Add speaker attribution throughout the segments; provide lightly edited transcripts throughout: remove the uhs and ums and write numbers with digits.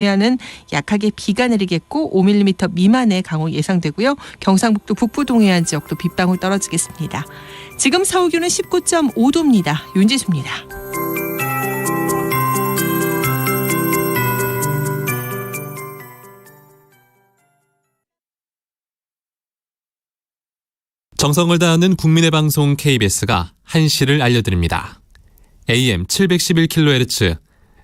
Speaker 1: 동해안은 약하게 비가 내리겠고 5mm 미만의 강우 예상되고요. 경상북도 북부 동해안 지역도 빗방울 떨어지겠습니다. 지금 서울 기온은 19.5도입니다. 윤지수입니다.
Speaker 2: 정성을 다하는 국민의 방송 KBS가 한시를 알려드립니다. AM 711kHz,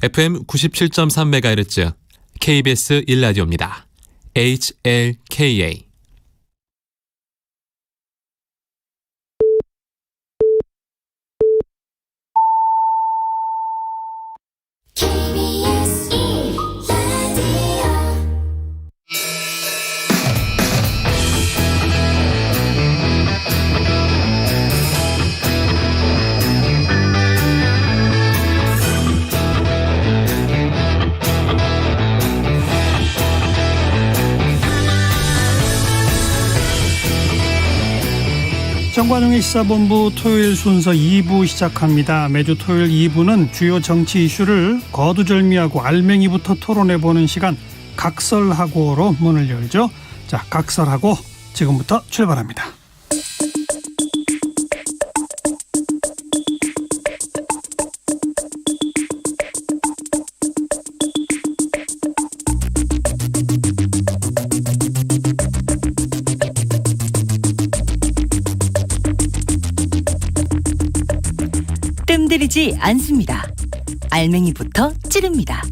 Speaker 2: FM 97.3MHz, KBS 1라디오입니다. HLKA.
Speaker 3: 정관용의 시사본부 토요일 순서 2부 시작합니다. 매주 토요일 2부는 주요 정치 이슈를 거두절미하고 알맹이부터 토론해보는 시간 각설하고로 문을 열죠. 자, 각설하고 지금부터 출발합니다.
Speaker 4: 뜸들이지 않습니다. 알맹이부터 찌릅니다.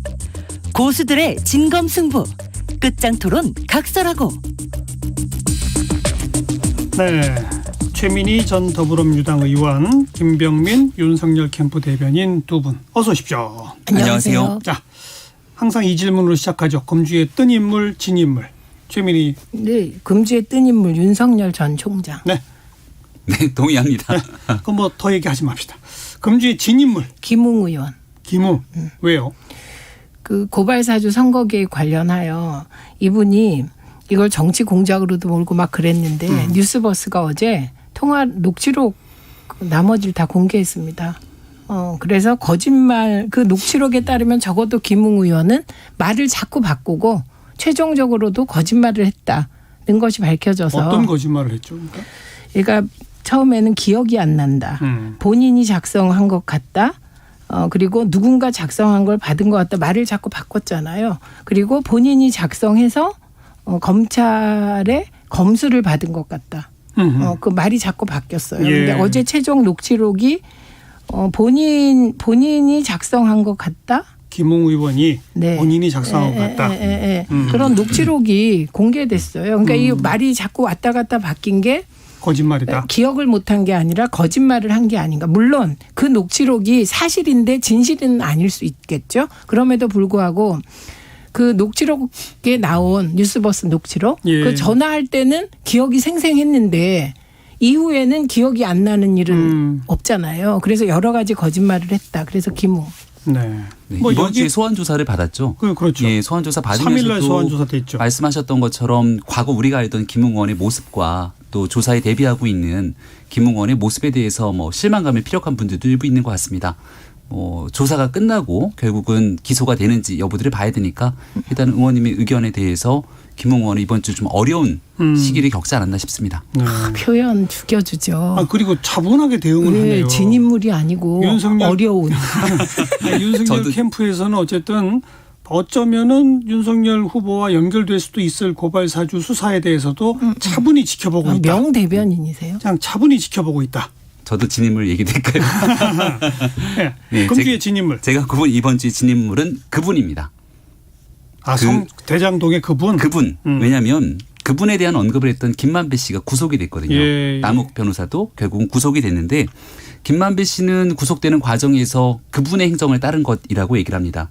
Speaker 4: 고수들의 진검승부, 끝장토론 각설하고.
Speaker 3: 네, 최민희 전 더불어민주당 의원, 김병민 윤석열 캠프 대변인 두 분 어서 오십시오.
Speaker 5: 안녕하세요.
Speaker 3: 자, 항상 이 질문으로 시작하죠. 금주의 뜬 인물, 진 인물. 최민희.
Speaker 5: 네, 금주의 뜬 인물 윤석열 전 총장.
Speaker 3: 네.
Speaker 6: 네, 동의합니다.
Speaker 3: 네, 그럼 뭐 더 얘기하지 맙시다. 금주의 진 인물.
Speaker 5: 김웅 의원.
Speaker 3: 김웅. 왜요?
Speaker 5: 그 고발사주 선거계에 관련하여 이분이 이걸 정치 공작으로도 몰고 막 그랬는데 뉴스버스가 어제 통화 녹취록 나머지를 다 공개했습니다. 그래서 거짓말 그 녹취록에 따르면 적어도 김웅 의원은 말을 자꾸 바꾸고 최종적으로도 거짓말을 했다는 것이 밝혀져서.
Speaker 3: 어떤 거짓말을 했죠?
Speaker 5: 그러니까 처음에는 기억이 안 난다. 본인이 작성한 것 같다. 그리고 누군가 작성한 걸 받은 것 같다. 말을 자꾸 바꿨잖아요. 그리고 본인이 작성해서 검찰에 검수를 받은 것 같다. 그 말이 자꾸 바뀌었어요.
Speaker 3: 예.
Speaker 5: 근데 어제 최종 녹취록이 본인이 작성한 것 같다.
Speaker 3: 김웅 의원이
Speaker 5: 네.
Speaker 3: 본인이 작성한 것 같다.
Speaker 5: 그런 녹취록이 공개됐어요. 그러니까 이 말이 자꾸 왔다 갔다 바뀐 게
Speaker 3: 거짓말이다.
Speaker 5: 기억을 못한 게 아니라 거짓말을 한 게 아닌가. 물론 그 녹취록이 사실인데 진실은 아닐 수 있겠죠. 그럼에도 불구하고 그 녹취록에 나온 뉴스버스 녹취록
Speaker 3: 예.
Speaker 5: 그 전화할 때는 기억이 생생했는데 이후에는 기억이 안 나는 일은 없잖아요. 그래서 여러 가지 거짓말을 했다. 그래서 김웅.
Speaker 3: 네.
Speaker 6: 네,
Speaker 3: 뭐
Speaker 6: 이번
Speaker 3: 여기-
Speaker 6: 주에 소환 조사를 받았죠.
Speaker 3: 그렇죠.
Speaker 6: 예, 소환 조사
Speaker 3: 3일날
Speaker 6: 받으면서도
Speaker 3: 소환 조사 됐죠.
Speaker 6: 말씀하셨던 것처럼 과거 우리가 알던 김웅 의원의 모습과 또 조사에 대비하고 있는 김웅 의원의 모습에 대해서 뭐 실망감을 피력한 분들도 일부 있는 것 같습니다. 조사가 끝나고 결국은 기소가 되는지 여부들을 봐야 되니까 일단 의원님의 의견에 대해서 김웅 의원은 이번 주 좀 어려운 시기를 겪지 않았나 싶습니다.
Speaker 3: 네.
Speaker 5: 표현 죽여주죠.
Speaker 3: 그리고 차분하게 대응을
Speaker 5: 왜
Speaker 3: 하네요.
Speaker 5: 진인물이 아니고
Speaker 3: 윤석열-
Speaker 5: 어려운.
Speaker 3: 윤석열 캠프에서는 어쨌든 어쩌면은 윤석열 후보와 연결될 수도 있을 고발 사주 수사에 대해서도 차분히 지켜보고 있다.
Speaker 5: 명 대변인이세요?
Speaker 3: 그냥 차분히 지켜보고 있다.
Speaker 6: 저도 진인물 얘기 될까요?
Speaker 3: 네.
Speaker 6: 네,
Speaker 3: 금주의 진인물.
Speaker 6: 제가 그분 이번 주에 진인물은 그분입니다.
Speaker 3: 대장동의 그분.
Speaker 6: 그분. 왜냐하면 그분에 대한 언급을 했던 김만배 씨가 구속이 됐거든요.
Speaker 3: 예.
Speaker 6: 남욱 변호사도 결국은 구속이 됐는데 김만배 씨는 구속되는 과정에서 그분의 행정을 따른 것이라고 얘기를 합니다.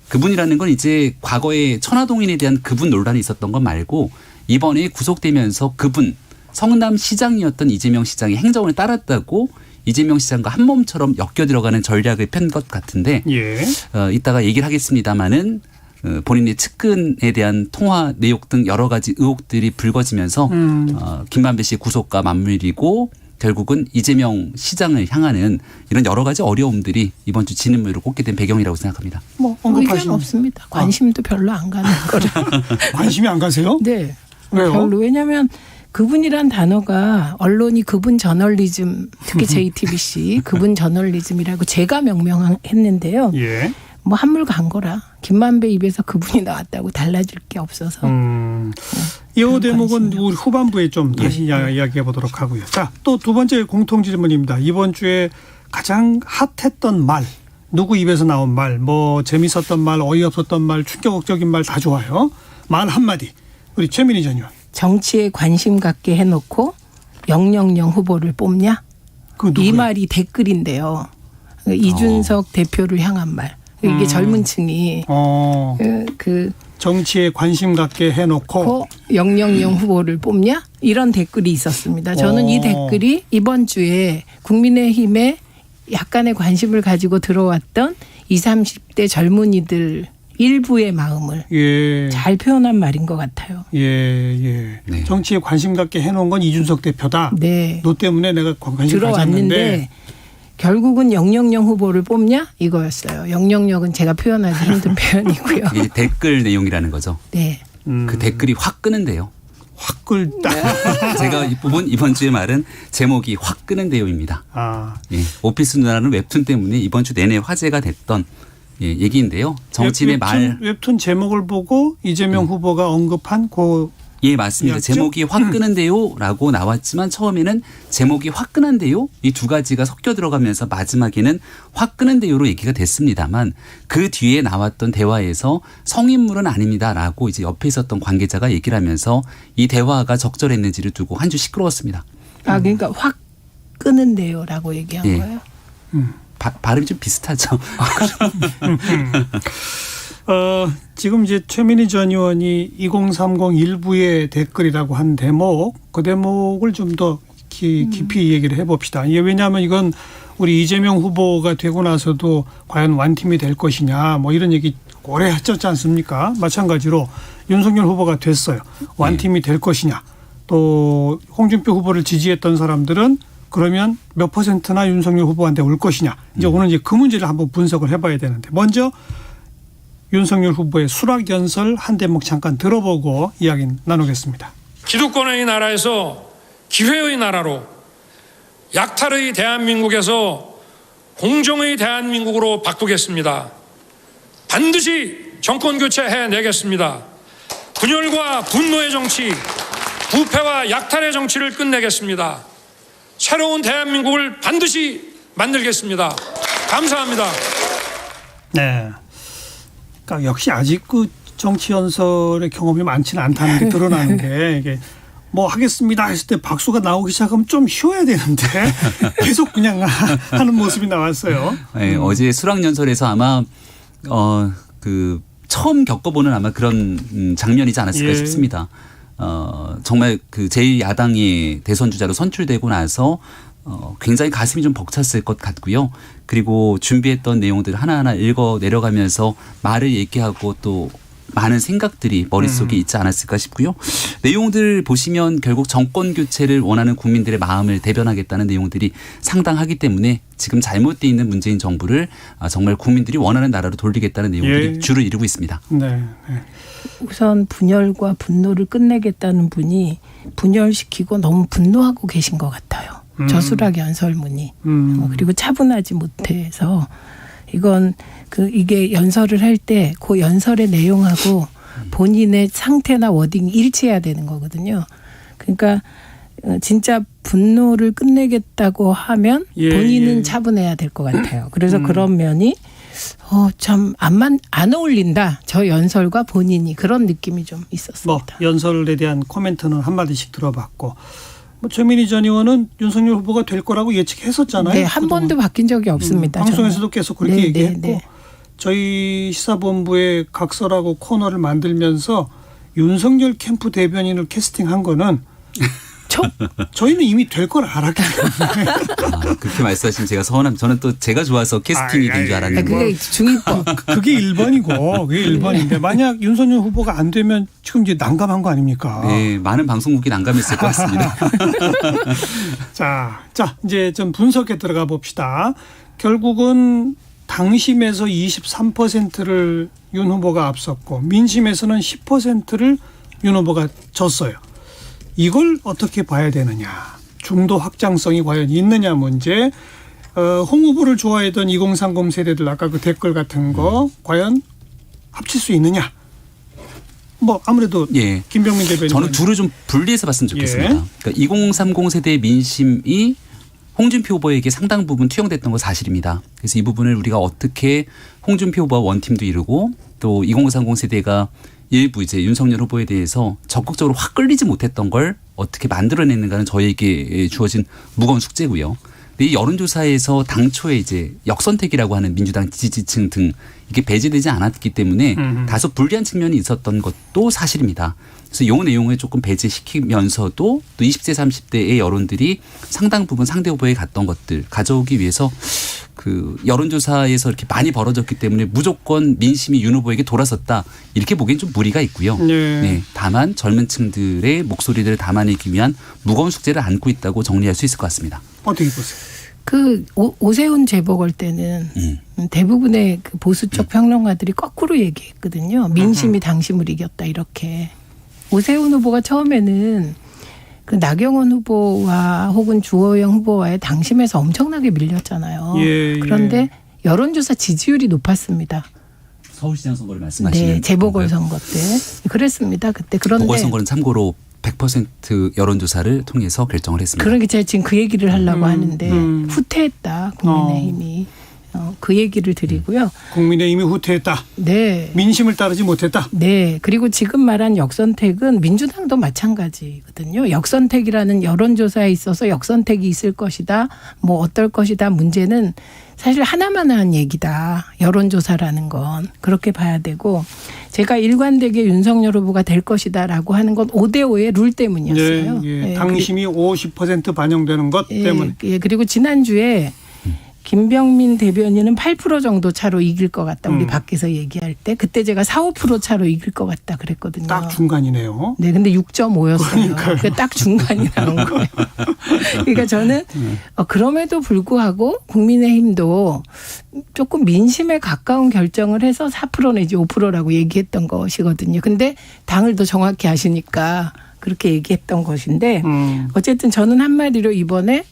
Speaker 6: 그분이라는 건 이제 과거에 천화동인에 대한 그분 논란이 있었던 것 말고 이번에 구속되면서 그분 성남시장이었던 이재명 시장의 행정을 따랐다고 이재명 시장과 한 몸처럼 엮여 들어가는 전략을 편 것 같은데
Speaker 3: 예.
Speaker 6: 이따가 얘기를 하겠습니다마는 본인의 측근에 대한 통화 내용 등 여러 가지 의혹들이 불거지면서 김만배 씨의 구속과 맞물리고 결국은 이재명 시장을 향하는 이런 여러 가지 어려움들이 이번 주 진입물을 꼽게 된 배경이라고 생각합니다.
Speaker 5: 뭐
Speaker 3: 언급하신-
Speaker 5: 의견 없습니다. 관심도 별로 안 가는 거라.
Speaker 3: 관심이 안 가세요?
Speaker 5: 네.
Speaker 3: 왜요?
Speaker 5: 별로. 왜냐하면 그분이란 단어가 언론이 그분 저널리즘, 특히 JTBC 그분 저널리즘이라고 제가 명명했는데요.
Speaker 3: 예.
Speaker 5: 뭐 한물 간 거라. 김만배 입에서 그분이 나왔다고 달라질 게 없어서.
Speaker 3: 이
Speaker 5: 그런
Speaker 3: 대목은
Speaker 5: 관심이
Speaker 3: 우리 후반부에 좀 다시 이야기해 보도록 하고요. 자, 또 두 번째 공통 질문입니다. 이번 주에 가장 핫했던 말, 누구 입에서 나온 말, 뭐 재밌었던 말, 어이없었던 말, 충격적인 말 다 좋아요. 말 한마디. 우리 최민희 전 의원.
Speaker 5: 정치에 관심 갖게 해놓고 000 후보를 뽑냐?
Speaker 3: 그 누구예요?
Speaker 5: 이 말이 댓글인데요. 이준석 대표를 향한 말. 이게 젊은 층이 그
Speaker 3: 정치에 관심 갖게 해놓고
Speaker 5: 000 후보를 뽑냐? 이런 댓글이 있었습니다. 저는 이 댓글이 이번 주에 국민의힘에 약간의 관심을 가지고 들어왔던 20, 30대 젊은이들 일부의 마음을
Speaker 3: 예.
Speaker 5: 잘 표현한 말인 것 같아요.
Speaker 3: 예.
Speaker 6: 네.
Speaker 3: 정치에 관심 갖게 해놓은 건 이준석 대표다.
Speaker 5: 네.
Speaker 3: 너 때문에 내가 관심
Speaker 5: 들어왔는데
Speaker 3: 가졌는데
Speaker 5: 결국은 000 후보를 뽑냐? 이거였어요. 000은 제가 표현하기 힘든 표현이고요.
Speaker 6: 이게 댓글 내용이라는 거죠.
Speaker 5: 네.
Speaker 6: 그 댓글이 확 끄는데요.
Speaker 3: 확 끌다.
Speaker 6: 제가 이번 주의 말은 제목이 확 끄는데요입니다.
Speaker 3: 아.
Speaker 6: 예, 오피스 누나라는 웹툰 때문에 이번 주 내내 화제가 됐던 얘기인데요. 정치인의 말.
Speaker 3: 웹툰 제목을 보고 이재명 후보가 언급한
Speaker 6: 예, 맞습니다.
Speaker 3: 이었죠?
Speaker 6: 제목이 화끈한데요라고 나왔지만 처음에는 제목이 화끈한데요 이 두 가지가 섞여 들어가면서 마지막에는 화끈한데요로 얘기가 됐습니다만 그 뒤에 나왔던 대화에서 성인물은 아닙니다라고 이제 옆에 있었던 관계자가 얘기를 하면서 이 대화가 적절했는지를 두고 한 주 시끄러웠습니다.
Speaker 5: 그러니까 확 끄는데요라고 얘기한
Speaker 6: 예.
Speaker 5: 거예요.
Speaker 6: 발음이 좀 비슷하죠.
Speaker 3: 지금 이제 최민희 전 의원이 2030 일부의 댓글이라고 한 대목, 그 대목을 좀 더 깊이 얘기를 해봅시다. 이게 왜냐하면 이건 우리 이재명 후보가 되고 나서도 과연 완팀이 될 것이냐 뭐 이런 얘기 오래 했었지 않습니까? 마찬가지로 윤석열 후보가 됐어요. 완팀이 될 것이냐. 또 홍준표 후보를 지지했던 사람들은 그러면 몇 %나 윤석열 후보한테 올 것이냐. 이제 오늘 이제 그 문제를 한번 분석을 해봐야 되는데 먼저 윤석열 후보의 수락연설 한 대목 잠깐 들어보고 이야기 나누겠습니다.
Speaker 7: 기득권의 나라에서 기회의 나라로 약탈의 대한민국에서 공정의 대한민국으로 바꾸겠습니다. 반드시 정권 교체해내겠습니다. 분열과 분노의 정치, 부패와 약탈의 정치를 끝내겠습니다. 새로운 대한민국을 반드시 만들겠습니다. 감사합니다.
Speaker 3: 네. 그러니까 역시 아직 그 정치 연설의 경험이 많지는 않다는 게 드러나는 게 이게 뭐 하겠습니다 했을 때 박수가 나오기 시작하면 좀 쉬어야 되는데 계속 그냥 하는 모습이 나왔어요.
Speaker 6: 네, 어제 수락연설에서 아마 그 처음 겪어보는 아마 그런 장면이지 않았을까 싶습니다. 정말 그 제1야당의 대선 주자로 선출되고 나서 굉장히 가슴이 좀 벅찼을 것 같고요. 그리고 준비했던 내용들 하나하나 읽어 내려가면서 말을 얘기하고 또 많은 생각들이 머릿속에 있지 않았을까 싶고요. 내용들 보시면 결국 정권 교체를 원하는 국민들의 마음을 대변하겠다는 내용들이 상당하기 때문에 지금 잘못되어 있는 문재인 정부를 정말 국민들이 원하는 나라로 돌리겠다는 내용들이 주를 이루고 있습니다.
Speaker 3: 네.
Speaker 5: 우선 분열과 분노를 끝내겠다는 분이 분열시키고 너무 분노하고 계신 것 같아요. 저수락 연설문이. 그리고 차분하지 못해서 이건 이게 연설을 할 때 그 연설의 내용하고 본인의 상태나 워딩이 일치해야 되는 거거든요. 그러니까 진짜 분노를 끝내겠다고 하면 본인은 차분해야 될 것 같아요. 그래서 그런 면이 참 안 어울린다. 저 연설과 본인이 그런 느낌이 좀 있었습니다.
Speaker 3: 뭐 연설에 대한 코멘트는 한마디씩 들어봤고 뭐 최민희 전 의원은 윤석열 후보가 될 거라고 예측했었잖아요.
Speaker 5: 네, 한 번도 바뀐 적이 없습니다.
Speaker 3: 방송에서도 계속 그렇게
Speaker 5: 네,
Speaker 3: 얘기했고
Speaker 5: 네.
Speaker 3: 저희 시사본부의 각설하고 코너를 만들면서 윤석열 캠프 대변인을 캐스팅한 거는 저희는 이미 될 걸 알았기 때문에.
Speaker 6: 그렇게 말씀하시면 제가 서운함. 저는 또 제가 좋아서 캐스팅이 된 줄 알았는데.
Speaker 5: 그게 중위법.
Speaker 3: 그게 1번이고 그게 1번인데 만약 윤석열 후보가 안 되면 지금 이제 난감한 거 아닙니까?
Speaker 6: 네, 많은 방송국이 난감했을 것 같습니다.
Speaker 3: 자, 이제 좀 분석에 들어가 봅시다. 결국은 당심에서 23%를 윤 후보가 앞섰고 민심에서는 10%를 윤 후보가 졌어요. 이걸 어떻게 봐야 되느냐. 중도 확장성이 과연 있느냐 문제. 홍 후보를 좋아했던 2030 세대들 아까 그 댓글 같은 거 과연 합칠 수 있느냐. 뭐 아무래도
Speaker 6: 예.
Speaker 3: 김병민 대변인
Speaker 6: 저는 둘을 좀 분리해서 봤으면 좋겠습니다.
Speaker 3: 예.
Speaker 6: 그러니까 2030 세대의 민심이 홍준표 후보에게 상당 부분 투영됐던 건 사실입니다. 그래서 이 부분을 우리가 어떻게 홍준표 후보와 원팀도 이루고 또 2030 세대가 일부 이제 윤석열 후보에 대해서 적극적으로 확 끌리지 못했던 걸 어떻게 만들어내는가는 저희에게 주어진 무거운 숙제고요. 근데 이 여론조사에서 당초에 이제 역선택이라고 하는 민주당 지지층 등 이게 배제되지 않았기 때문에 다소 불리한 측면이 있었던 것도 사실입니다. 그래서 이 내용을 조금 배제시키면서도 또 20대 30대의 여론들이 상당 부분 상대 후보에 갔던 것들 가져오기 위해서 그 여론조사에서 이렇게 많이 벌어졌기 때문에 무조건 민심이 윤 후보에게 돌아섰다 이렇게 보기엔 좀 무리가 있고요. 네, 다만 젊은 층들의 목소리들을 담아내기 위한 무거운 숙제를 안고 있다고 정리할 수 있을 것 같습니다.
Speaker 3: 어떻게 보세요?
Speaker 5: 그 오세훈 재보궐 때는 대부분의 그 보수 쪽 평론가들이 거꾸로 얘기했거든요. 민심이 당심을 이겼다 이렇게. 오세훈 후보가 처음에는 그 나경원 후보와 혹은 주호영 후보와의 당심에서 엄청나게 밀렸잖아요.
Speaker 3: 예.
Speaker 5: 그런데 여론조사 지지율이 높았습니다.
Speaker 6: 서울시장 선거를 말씀하시는
Speaker 5: 네, 재보궐
Speaker 6: 건가요?
Speaker 5: 선거 때 그랬습니다. 그때 그런데
Speaker 6: 보궐선거는 참고로 100% 여론조사를 통해서 결정을 했습니다.
Speaker 5: 그러니까 제가 지금 그 얘기를 하려고 하는데 후퇴했다 국민의힘이 그 얘기를 드리고요.
Speaker 3: 국민의힘이 후퇴했다.
Speaker 5: 네.
Speaker 3: 민심을 따르지 못했다.
Speaker 5: 네. 그리고 지금 말한 역선택은 민주당도 마찬가지거든요. 역선택이라는 여론조사에 있어서 역선택이 있을 것이다. 뭐 어떨 것이다. 문제는 사실 하나만 한 얘기다. 여론조사라는 건. 그렇게 봐야 되고 제가 일관되게 윤석열 후보가 될 것이다라고 하는 건 5대5의 룰 때문이었어요.
Speaker 3: 네. 당심이 50% 반영되는 것 때문에.
Speaker 5: 예. 그리고 지난주에 김병민 대변인은 8% 정도 차로 이길 것 같다. 우리 밖에서 얘기할 때. 그때 제가 4, 5% 차로 이길 것 같다 그랬거든요.
Speaker 3: 딱 중간이네요.
Speaker 5: 네, 근데 6.5였어요. 그게 딱 중간이 나온 거예요. 그러니까 저는 그럼에도 불구하고 국민의힘도 조금 민심에 가까운 결정을 해서 4% 내지 5%라고 얘기했던 것이거든요. 근데 당을 더 정확히 아시니까 그렇게 얘기했던 것인데 어쨌든 저는 한마디로 이번에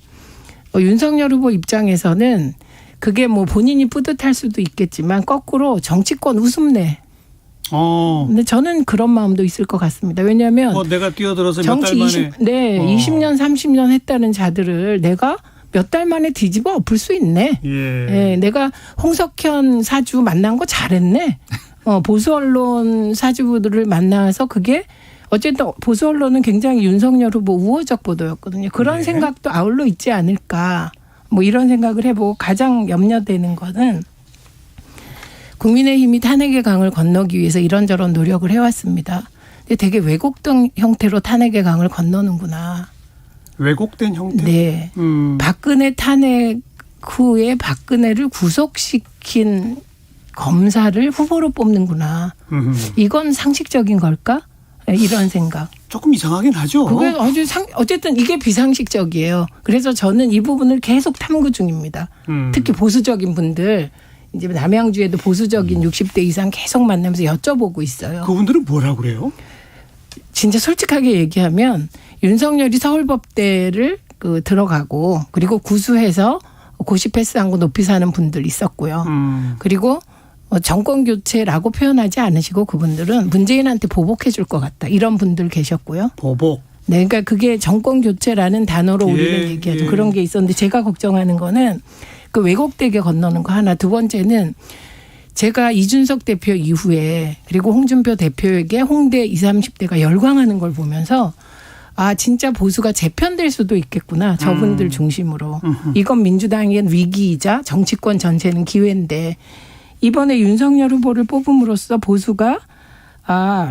Speaker 5: 윤석열 후보 입장에서는 그게 뭐 본인이 뿌듯할 수도 있겠지만 거꾸로 정치권 웃음내. 근데 저는 그런 마음도 있을 것 같습니다. 왜냐하면
Speaker 3: 내가 뛰어들어서 몇
Speaker 5: 정치
Speaker 3: 달 만에
Speaker 5: 20년 30년 했다는 자들을 내가 몇 달 만에 뒤집어 엎을 수 있네.
Speaker 3: 예.
Speaker 5: 내가 홍석현 사주 만난 거 잘했네. 보수 언론 사주부들을 만나서 그게 어쨌든 보수 언론은 굉장히 윤석열 후보 우호적 보도였거든요. 그런 생각도 아울러 있지 않을까. 뭐 이런 생각을 해보고 가장 염려되는 거는 국민의힘이 탄핵의 강을 건너기 위해서 이런저런 노력을 해왔습니다. 근데 되게 왜곡된 형태로 탄핵의 강을 건너는구나.
Speaker 3: 왜곡된 형태?
Speaker 5: 네. 박근혜 탄핵 후에 박근혜를 구속시킨 검사를 후보로 뽑는구나. 이건 상식적인 걸까? 이런 생각.
Speaker 3: 조금 이상하긴 하죠.
Speaker 5: 그게 아주 어쨌든 이게 비상식적이에요. 그래서 저는 이 부분을 계속 탐구 중입니다. 특히 보수적인 분들 이제 남양주에도 보수적인 60대 이상 계속 만나면서 여쭤보고 있어요.
Speaker 3: 그분들은 뭐라고 그래요?
Speaker 5: 진짜 솔직하게 얘기하면 윤석열이 서울법대를 들어가고 그리고 구수해서 고시 패스한 거 높이 사는 분들 있었고요. 그리고 정권 교체라고 표현하지 않으시고 그분들은 문재인한테 보복해 줄 것 같다. 이런 분들 계셨고요.
Speaker 3: 보복.
Speaker 5: 네, 그러니까 그게 정권 교체라는 단어로 우리는 얘기하죠. 그런 게 있었는데 제가 걱정하는 거는 그 왜곡되게 건너는 거 하나. 두 번째는 제가 이준석 대표 이후에 그리고 홍준표 대표에게 홍대 20, 30대가 열광하는 걸 보면서 아 진짜 보수가 재편될 수도 있겠구나. 저분들 중심으로. 이건 민주당의 위기이자 정치권 전체는 기회인데 이번에 윤석열 후보를 뽑음으로써 보수가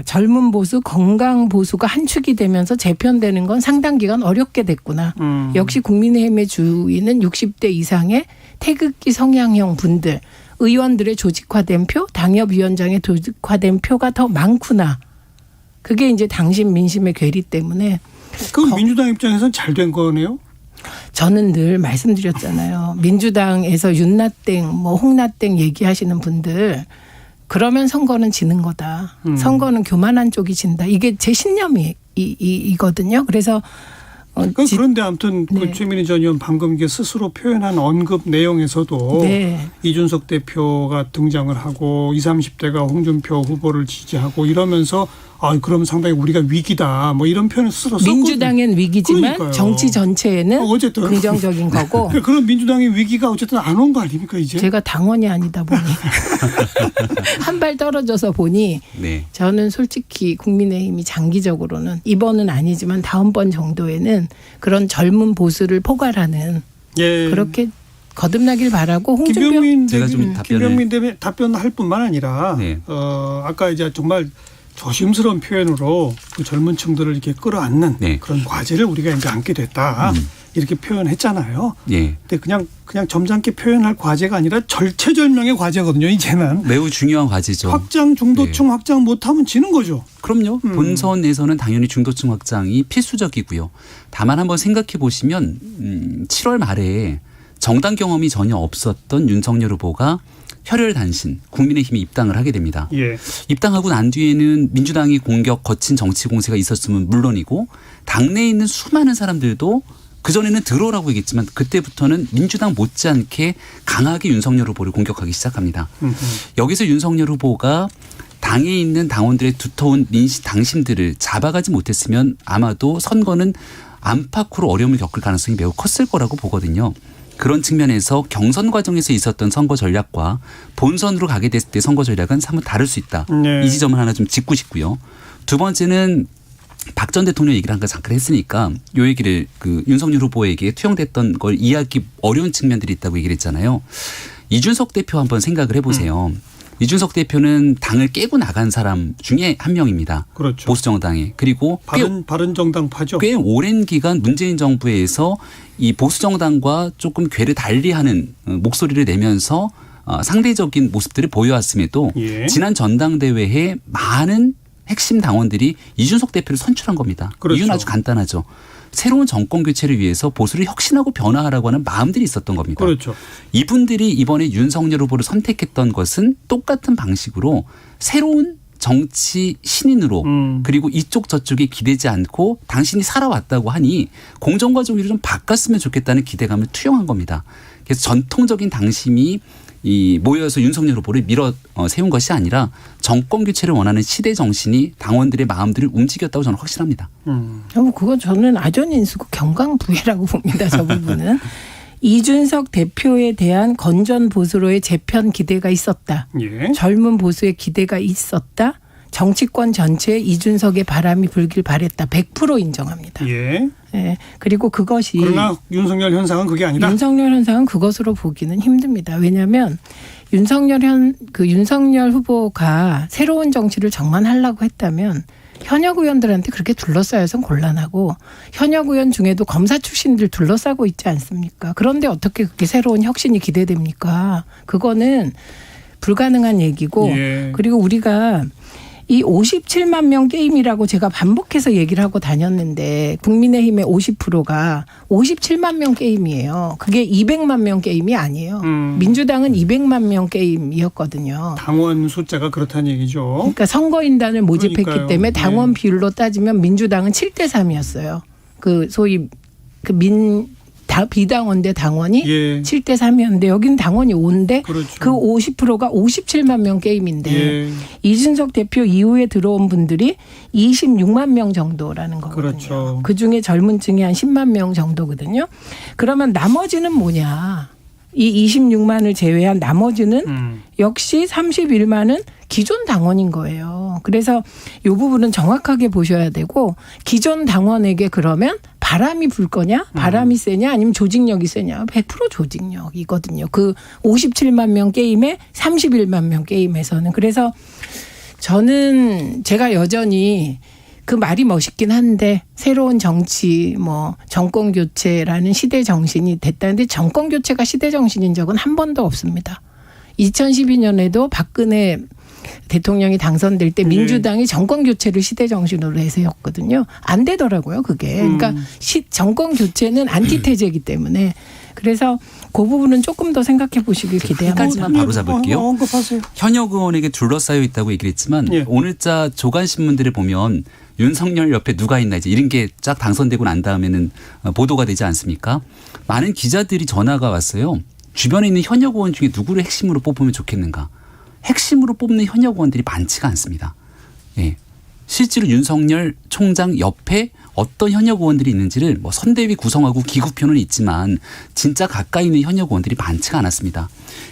Speaker 5: 젊은 보수, 건강 보수가 한 축이 되면서 재편되는 건 상당 기간 어렵게 됐구나. 역시 국민의힘의 주인은 60대 이상의 태극기 성향형 분들, 의원들의 조직화된 표, 당협위원장의 조직화된 표가 더 많구나. 그게 이제 당신 민심의 괴리 때문에.
Speaker 3: 그건 민주당 입장에서는 잘 된 거네요.
Speaker 5: 저는 늘 말씀드렸잖아요. 민주당에서 윤나땡, 홍나땡 얘기하시는 분들, 그러면 선거는 지는 거다. 선거는 교만한 쪽이 진다. 이게 제 신념이거든요. 그래서
Speaker 3: 그런데 아무튼
Speaker 5: 네.
Speaker 3: 그 최민희 전 의원 방금 이게 스스로 표현한 언급 내용에서도
Speaker 5: 네.
Speaker 3: 이준석 대표가 등장을 하고 20, 30대가 홍준표 후보를 지지하고 이러면서 그럼 상당히 우리가 위기다. 이런 표현을 스스로 썼거든요.
Speaker 5: 민주당엔 위기지만
Speaker 3: 그러니까요.
Speaker 5: 정치 전체에는
Speaker 3: 어쨌든
Speaker 5: 긍정적인 거고.
Speaker 3: 그런 민주당의 위기가 어쨌든 안 온 거 아닙니까 이제?
Speaker 5: 제가 당원이 아니다 보니 한 발 떨어져서 보니
Speaker 6: 네.
Speaker 5: 저는 솔직히 국민의힘이 장기적으로는 이번은 아니지만 다음번 정도에는 그런 젊은 보수를 포괄하는
Speaker 3: 예.
Speaker 5: 그렇게 거듭나길 바라고
Speaker 3: 김병민
Speaker 6: 제가 좀
Speaker 3: 김병민 대변 답변할 뿐만 아니라
Speaker 6: 네.
Speaker 3: 아까 이제 정말 조심스러운 표현으로 그 젊은 층들을 이렇게 끌어안는
Speaker 6: 네.
Speaker 3: 그런 과제를 우리가 이제 안게 됐다. 이렇게 표현했잖아요.
Speaker 6: 예.
Speaker 3: 근데 그냥 점잖게 표현할 과제가 아니라 절체절명의 과제거든요. 이제는
Speaker 6: 매우 중요한 과제죠.
Speaker 3: 확장 중도층
Speaker 6: 네.
Speaker 3: 확장 못하면 지는 거죠.
Speaker 6: 그럼요. 본선에서는 당연히 중도층 확장이 필수적이고요. 다만 한번 생각해 보시면 7월 말에 정당 경험이 전혀 없었던 윤석열 후보가 혈혈단신 국민의힘에 입당을 하게 됩니다.
Speaker 3: 예.
Speaker 6: 입당하고 난 뒤에는 민주당이 거친 정치 공세가 있었으면 물론이고 당내에 있는 수많은 사람들도 그전에는 들어오라고 얘기했지만 그때부터는 민주당 못지않게 강하게 윤석열 후보를 공격하기 시작합니다. 여기서 윤석열 후보가 당에 있는 당원들의 두터운 당심들을 잡아가지 못했으면 아마도 선거는 안팎으로 어려움을 겪을 가능성이 매우 컸을 거라고 보거든요. 그런 측면에서 경선 과정에서 있었던 선거 전략과 본선으로 가게 됐을 때 선거 전략은 사뭇 다를 수 있다.
Speaker 3: 네.
Speaker 6: 이 지점을 하나 좀 짚고 싶고요. 두 번째는 박 전 대통령 얘기를 잠깐 했으니까 이 얘기를 윤석열 후보에게 투영됐던 걸 이해하기 어려운 측면들이 있다고 얘기를 했잖아요. 이준석 대표 한번 생각을 해보세요. 이준석 대표는 당을 깨고 나간 사람 중에 한 명입니다.
Speaker 3: 그렇죠.
Speaker 6: 보수정당에. 그리고
Speaker 3: 바른정당파죠.
Speaker 6: 꽤 오랜 기간 문재인 정부에서 이 보수정당과 조금 궤를 달리하는 목소리를 내면서 상대적인 모습들을 보여왔음에도
Speaker 3: 예.
Speaker 6: 지난 전당대회에 많은 핵심 당원들이 이준석 대표를 선출한 겁니다.
Speaker 3: 그렇죠.
Speaker 6: 이유는 아주 간단하죠. 새로운 정권 교체를 위해서 보수를 혁신하고 변화하라고 하는 마음들이 있었던 겁니다.
Speaker 3: 그렇죠.
Speaker 6: 이분들이 이번에 윤석열 후보를 선택했던 것은 똑같은 방식으로 새로운 정치 신인으로 그리고 이쪽 저쪽에 기대지 않고 당신이 살아왔다고 하니 공정과 정의를 좀 바꿨으면 좋겠다는 기대감을 투영한 겁니다. 그래서 전통적인 당심이 모여서 윤석열 후보를 밀어 세운 것이 아니라 정권 교체를 원하는 시대 정신이 당원들의 마음들을 움직였다고 저는 확신합니다.
Speaker 5: 그건 저는 아전인수고 경강부회라고 봅니다. 저 부분은. 이준석 대표에 대한 건전 보수로의 재편 기대가 있었다.
Speaker 3: 예.
Speaker 5: 젊은 보수의 기대가 있었다. 정치권 전체에 이준석의 바람이 불길 바랬다. 100% 인정합니다.
Speaker 3: 예.
Speaker 5: 예. 그리고 그것이
Speaker 3: 그러나 윤석열 현상은 그게 아니다.
Speaker 5: 윤석열 현상은 그것으로 보기는 힘듭니다. 왜냐하면 윤석열 후보가 새로운 정치를 정만하려고 했다면 현역 의원들한테 그렇게 둘러싸여서 곤란하고 현역 의원 중에도 검사 출신들 둘러싸고 있지 않습니까? 그런데 어떻게 그렇게 새로운 혁신이 기대됩니까? 그거는 불가능한 얘기고
Speaker 3: 예.
Speaker 5: 그리고 우리가 이 57만 명 게임이라고 제가 반복해서 얘기를 하고 다녔는데 국민의힘의 50%가 57만 명 게임이에요. 그게 200만 명 게임이 아니에요. 민주당은 200만 명 게임이었거든요.
Speaker 3: 당원 숫자가 그렇다는 얘기죠.
Speaker 5: 그러니까 선거인단을 모집했기
Speaker 3: 그러니까요.
Speaker 5: 때문에 당원
Speaker 3: 네.
Speaker 5: 비율로 따지면 민주당은 7대 3이었어요. 그 소위 비당원 대 당원이
Speaker 3: 예.
Speaker 5: 7대 3이었는데 여기는 당원이 5인데
Speaker 3: 그렇죠.
Speaker 5: 그 50%가 57만 명 게임인데
Speaker 3: 예.
Speaker 5: 이준석 대표 이후에 들어온 분들이 26만 명 정도라는 거거든요.
Speaker 3: 그렇죠.
Speaker 5: 그중에 젊은 층이 한 10만 명 정도거든요. 그러면 나머지는 뭐냐. 이 26만을 제외한 나머지는 역시 31만은 기존 당원인 거예요. 그래서 이 부분은 정확하게 보셔야 되고 기존 당원에게 그러면 바람이 불 거냐? 바람이 세냐? 아니면 조직력이 세냐? 100% 조직력이거든요. 그 57만 명 게임에 31만 명 게임에서는. 그래서 저는 제가 여전히 그 말이 멋있긴 한데 새로운 정치 뭐 정권 교체라는 시대 정신이 됐다는데 정권 교체가 시대 정신인 적은 한 번도 없습니다. 2012년에도 박근혜 대통령이 당선될 때 민주당이 정권 교체를 시대 정신으로 내세웠거든요. 안 되더라고요, 그게. 그러니까 정권 교체는 안티테제이기 때문에. 그래서 그 부분은 조금 더 생각해 보시길 기대합니다.
Speaker 6: 한 가지만 바로 잡을게요.
Speaker 3: 언급하세요.
Speaker 6: 현역 의원에게 둘러싸여 있다고 얘기를 했지만
Speaker 3: 예.
Speaker 6: 오늘자 조간신문들을 보면 윤석열 옆에 누가 있나 이제 이런 게 쫙 당선되고 난 다음에는 보도가 되지 않습니까? 많은 기자들이 전화가 왔어요. 주변에 있는 현역 의원 중에 누구를 핵심으로 뽑으면 좋겠는가. 핵심으로 뽑는 현역 의원들이 많지가 않습니다. 예. 실제로 윤석열 총장 옆에 어떤 현역 의원들이 있는지를 뭐 선대위 구성하고 기구표는 있지만 진짜 가까이 있는 현역 의원들이 많지가 않았습니다.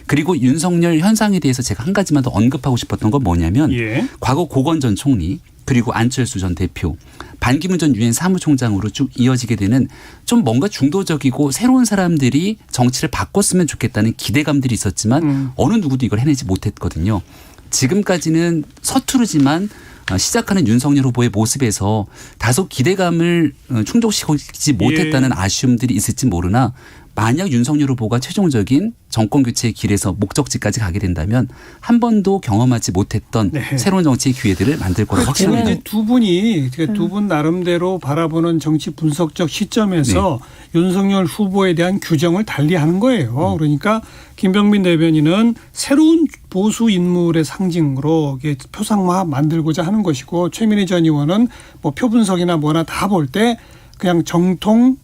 Speaker 6: 그리고 윤석열 현상에 대해서 제가 한 가지만 더 언급하고 싶었던 건 뭐냐면
Speaker 3: 예.
Speaker 6: 과거 고건 전 총리 그리고 안철수 전 대표 반기문 전 유엔 사무총장으로 쭉 이어지게 되는 좀 뭔가 중도적이고 새로운 사람들이 정치를 바꿨으면 좋겠다는 기대감들이 있었지만 어느 누구도 이걸 해내지 못했거든요. 지금까지는 서투르지만 시작하는 윤석열 후보의 모습에서 다소 기대감을 충족시키지 못했다는 아쉬움들이 있을지 모르나 만약 윤석열 후보가 최종적인 정권 교체의 길에서 목적지까지 가게 된다면 한 번도 경험하지 못했던
Speaker 3: 네.
Speaker 6: 새로운 정치의 기회들을 만들 거라고 확신합니다.
Speaker 3: 이제 두 분이 두 분 나름대로 바라보는 정치 분석적 시점에서 윤석열 후보에 대한 규정을 달리하는 거예요. 그러니까 김병민 대변인은 새로운 보수 인물의 상징으로 표상화 만들고자 하는 것이고 최민희 전 의원은 뭐 표 분석이나 뭐나 다 볼 때 그냥 정통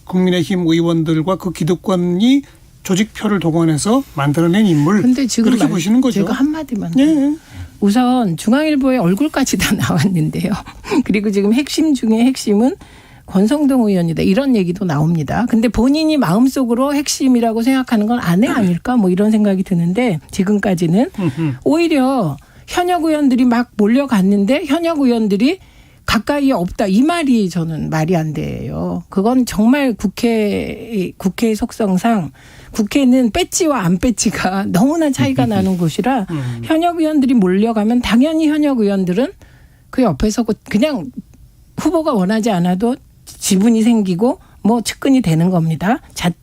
Speaker 3: 국민의힘 의원들과 그 기득권이 조직표를 동원해서 만들어낸 인물.
Speaker 5: 근데 지금
Speaker 3: 그렇게 보시는 거죠.
Speaker 5: 제가 한마디만.
Speaker 3: 네.
Speaker 5: 우선 중앙일보에 얼굴까지 다 나왔는데요. 그리고 지금 핵심 중에 핵심은 권성동 의원이다. 이런 얘기도 나옵니다. 근데 본인이 마음속으로 핵심이라고 생각하는 건 아내 아닐까 뭐 이런 생각이 드는데 지금까지는 오히려 현역 의원들이 막 몰려갔는데 현역 의원들이 가까이에 없다. 이 말이 저는 말이 안 돼요. 그건 정말 국회의 속성상 국회는 배지와 안 배지가 너무나 차이가 나는 곳이라 현역 의원들이 몰려가면 당연히 현역 의원들은 그 옆에서 그냥 후보가 원하지 않아도 지분이 생기고 뭐 측근이 되는 겁니다.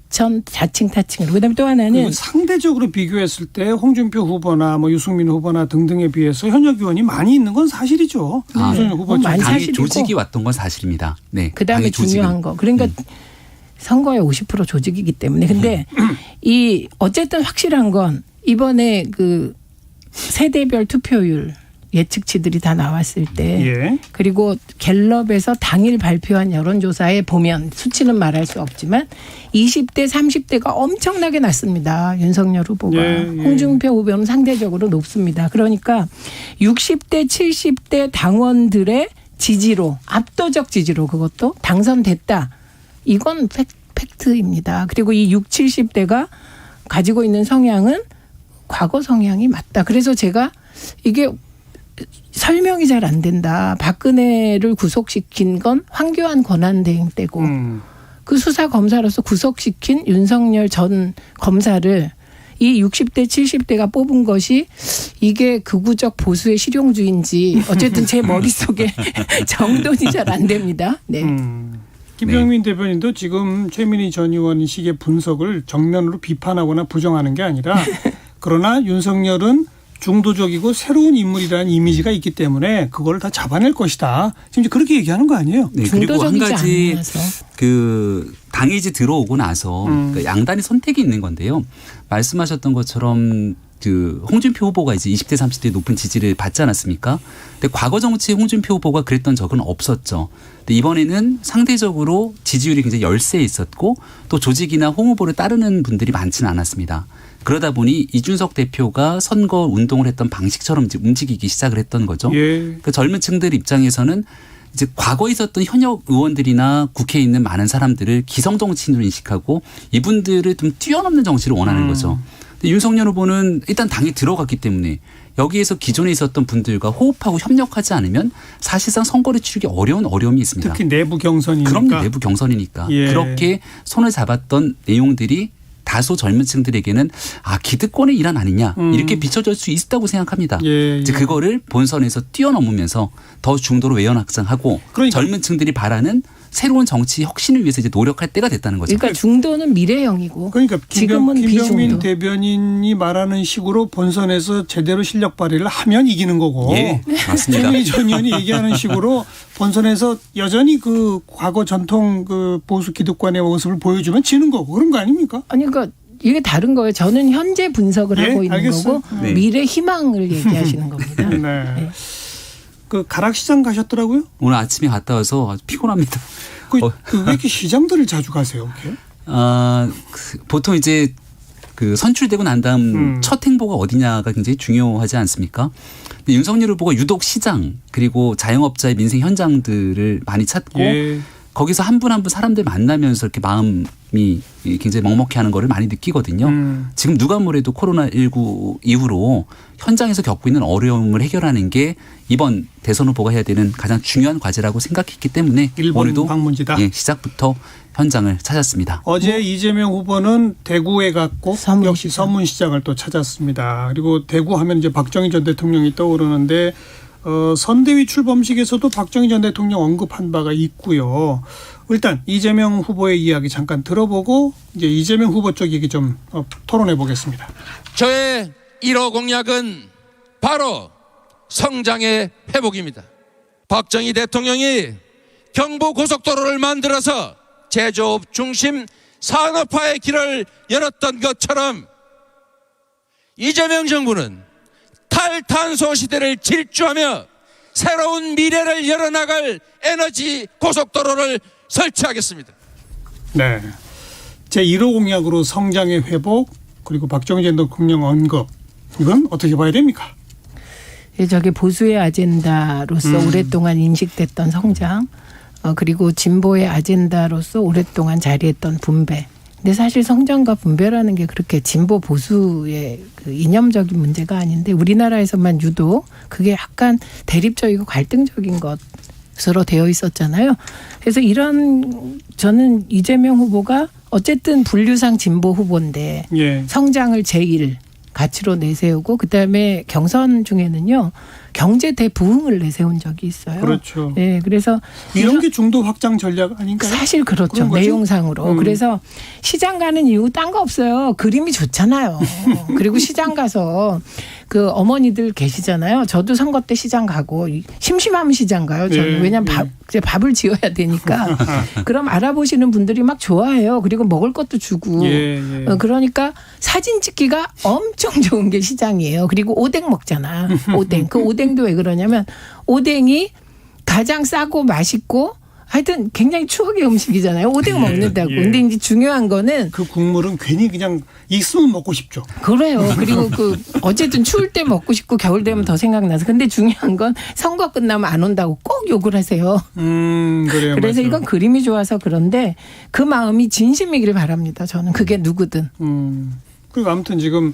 Speaker 5: 자칭 타칭으로. 그다음에 또 하나는
Speaker 3: 상대적으로 비교했을 때 홍준표 후보나 뭐 유승민 후보나 등등에 비해서 현역 의원이 많이 있는 건 사실이죠. 유승민 후보
Speaker 5: 많이
Speaker 6: 당의
Speaker 5: 사실이고.
Speaker 6: 조직이 왔던 건 사실입니다. 네.
Speaker 5: 그다음에
Speaker 6: 당의 조직은.
Speaker 5: 중요한 거. 그러니까 선거의 50% 조직이기 때문에. 근데 이 어쨌든 확실한 건 이번에 그 세대별 투표율 예측치들이 다 나왔을 때
Speaker 3: 예.
Speaker 5: 그리고 갤럽에서 당일 발표한 여론조사에 보면 수치는 말할 수 없지만 20대 30대가 엄청나게 낮습니다. 윤석열 후보가.
Speaker 3: 예, 예.
Speaker 5: 홍준표 후보는 상대적으로 높습니다. 그러니까 60대 70대 당원들의 지지로 압도적 지지로 그것도 당선됐다. 이건 팩트입니다. 그리고 이 60, 70대가 가지고 있는 성향은 과거 성향이 맞다. 그래서 제가 이게 설명이 잘 안 된다. 박근혜를 구속시킨 건 황교안 권한대행 때고 그 수사 검사로서 구속시킨 윤석열 전 검사를 이 60대 70대가 뽑은 것이 이게 극우적 보수의 실용주의인지 어쨌든 제 머릿속에 정돈이 잘 안 됩니다. 네.
Speaker 3: 김병민 대변인도 지금 최민희 전 의원 식의 분석을 정면으로 비판하거나 부정하는 게 아니라 그러나 윤석열은 중도적이고 새로운 인물이라는 이미지가 있기 때문에 그걸 다 잡아낼 것이다. 지금 이제 그렇게 얘기하는 거 아니에요?
Speaker 6: 네, 그리고 한 가지
Speaker 5: 않아서.
Speaker 6: 그 당이지 들어오고 나서 그 양단의 선택이 있는 건데요. 말씀하셨던 것처럼 그 홍준표 후보가 이제 20대 30대 높은 지지를 받지 않았습니까? 근데 과거 정치에 홍준표 후보가 그랬던 적은 없었죠. 근데 이번에는 상대적으로 지지율이 굉장히 열세에 있었고 또 조직이나 홍 후보를 따르는 분들이 많지는 않았습니다. 그러다 보니 이준석 대표가 선거 운동을 했던 방식처럼 이제 움직이기 시작을 했던 거죠.
Speaker 3: 예.
Speaker 6: 그 젊은 층들 입장에서는 이제 과거에 있었던 현역 의원들이나 국회에 있는 많은 사람들을 기성 정치인으로 인식하고 이분들을 좀 뛰어넘는 정치를 원하는 거죠. 근데 윤석열 후보는 일단 당에 들어갔기 때문에 여기에서 기존에 있었던 분들과 호흡하고 협력하지 않으면 사실상 선거를 치르기 어려운 어려움이 있습니다.
Speaker 3: 특히 내부 경선이니까.
Speaker 6: 그럼요. 내부 경선이니까.
Speaker 3: 예.
Speaker 6: 그렇게 손을 잡았던 내용들이 다소 젊은 층들에게는 기득권의 일환 아니냐 이렇게 비춰질 수 있다고 생각합니다.
Speaker 3: 예,
Speaker 6: 이제 그거를 본선에서 뛰어넘으면서 더 중도로 외연 확장하고
Speaker 3: 그러니까.
Speaker 6: 젊은 층들이 바라는 새로운 정치 혁신을 위해서 이제 노력할 때가 됐다는 거죠.
Speaker 5: 그러니까 중도는 미래형이고
Speaker 3: 그러니까
Speaker 5: 지금은
Speaker 3: 김병민
Speaker 5: 비중도.
Speaker 3: 대변인이 말하는 식으로 본선에서 제대로 실력 발휘를 하면 이기는 거고
Speaker 6: 예, 맞습니다.
Speaker 3: 최민희 전 의원이 얘기하는 식으로 본선에서 여전히 그 과거 전통 그 보수 기득권의 모습을 보여주면 지는 거고 그런 거 아닙니까?
Speaker 5: 아니 그러니까 이게 다른 거예요. 저는 현재 분석을
Speaker 3: 예,
Speaker 5: 하고 있는
Speaker 3: 알겠어요.
Speaker 5: 거고
Speaker 6: 네.
Speaker 5: 미래 희망을 얘기하시는 겁니다.
Speaker 3: 네. 그 가락시장 가셨더라고요?
Speaker 6: 오늘 아침에 갔다 와서 아주 피곤합니다.
Speaker 3: 왜 이렇게 시장들을 자주 가세요? 이렇게?
Speaker 6: 보통 이제 그 선출되고 난 다음 첫 행보가 어디냐가 굉장히 중요하지 않습니까? 근데 윤석열 후보가 유독 시장 그리고 자영업자의 민생 현장들을 많이 찾고
Speaker 3: 예.
Speaker 6: 거기서 한 분 한 분 사람들 만나면서 이렇게 마음이 굉장히 먹먹해하는 거를 많이 느끼거든요. 지금 누가 뭐래도 코로나19 이후로 현장에서 겪고 있는 어려움을 해결하는 게 이번 대선 후보가 해야 되는 가장 중요한 과제라고 생각했기 때문에
Speaker 3: 일본
Speaker 6: 오늘도
Speaker 3: 방문지다.
Speaker 6: 시작부터 현장을 찾았습니다.
Speaker 3: 어제 이재명 후보는 대구에 갔고
Speaker 5: 서문시장.
Speaker 3: 역시 서문시장을 또 찾았습니다. 그리고 대구 하면 이제 박정희 전 대통령이 떠오르는데 선대위 출범식에서도 박정희 전 대통령 언급한 바가 있고요. 일단 이재명 후보의 이야기 잠깐 들어보고 이제 이재명 후보 쪽 얘기 좀 토론해 보겠습니다.
Speaker 8: 저의 1호 공약은 바로 성장의 회복입니다. 박정희 대통령이 경부고속도로를 만들어서 제조업 중심 산업화의 길을 열었던 것처럼 이재명 정부는 탈탄소 시대를 질주하며 새로운 미래를 열어나갈 에너지 고속도로를 설치하겠습니다.
Speaker 3: 네. 제1호 공약으로 성장의 회복 그리고 박정희 전 대통령 언급 이건 어떻게 봐야 됩니까?
Speaker 5: 저게 보수의 아젠다로서 오랫동안 인식됐던 성장 그리고 진보의 아젠다로서 오랫동안 자리했던 분배. 근데 사실 성장과 분배라는 게 그렇게 진보 보수의 그 이념적인 문제가 아닌데 우리나라에서만 유독 그게 약간 대립적이고 갈등적인 것으로 되어 있었잖아요. 그래서 저는 이재명 후보가 어쨌든 분류상 진보 후보인데
Speaker 3: 예.
Speaker 5: 성장을 제1 가치로 내세우고 그다음에 경선 중에는요. 경제 대부흥을 내세운 적이 있어요.
Speaker 3: 그렇죠.
Speaker 5: 네, 그래서
Speaker 3: 이런 게 중도 확장 전략 아닌가요?
Speaker 5: 사실 그렇죠.
Speaker 3: 그런 거죠?
Speaker 5: 내용상으로. 그래서 시장 가는 이유 딴 거 없어요. 그림이 좋잖아요. 그리고 시장 가서 그 어머니들 계시잖아요. 저도 선거 때 시장 가고 심심하면 시장 가요. 저는
Speaker 3: 예,
Speaker 5: 왜냐하면 이제 밥을 지어야 되니까. 그럼 알아보시는 분들이 막 좋아해요. 그리고 먹을 것도 주고.
Speaker 3: 예.
Speaker 5: 그러니까 사진 찍기가 엄청 좋은 게 시장이에요. 그리고 오뎅 먹잖아. 오뎅. 그 오뎅도 왜 그러냐면 오뎅이 가장 싸고 맛있고 하여튼 굉장히 추억의 음식이잖아요. 오뎅 먹는다고.
Speaker 3: 예.
Speaker 5: 근데 이제 중요한 거는
Speaker 3: 그 국물은 괜히 그냥 있으면 먹고 싶죠.
Speaker 5: 그래요. 그리고 어쨌든 추울 때 먹고 싶고 겨울 되면 더 생각나서. 근데 중요한 건 선거 끝나면 안 온다고 꼭 욕을 하세요.
Speaker 3: 그래요.
Speaker 5: 그래서
Speaker 3: 맞아.
Speaker 5: 이건 그림이 좋아서 그런데 그 마음이 진심이길 바랍니다. 저는 그게 누구든.
Speaker 3: 그리고 아무튼 지금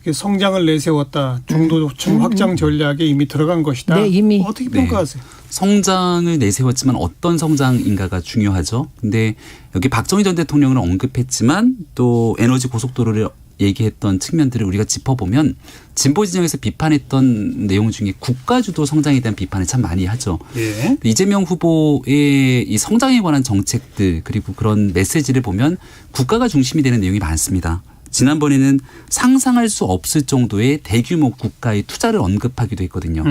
Speaker 3: 이렇게 성장을 내세웠다. 중도층 확장 전략에 이미 들어간 것이다.
Speaker 5: 네, 이미.
Speaker 3: 어떻게 평가하세요?
Speaker 6: 성장을 내세웠지만 어떤 성장인가가 중요하죠. 근데 여기 박정희 전 대통령을 언급했지만 또 에너지 고속도로를 얘기했던 측면들을 우리가 짚어보면 진보 진영에서 비판했던 내용 중에 국가주도 성장에 대한 비판을 참 많이 하죠.
Speaker 3: 예.
Speaker 6: 이재명 후보의 이 성장에 관한 정책들 그리고 그런 메시지를 보면 국가가 중심이 되는 내용이 많습니다. 지난번에는 상상할 수 없을 정도의 대규모 국가의 투자를 언급하기도 했거든요.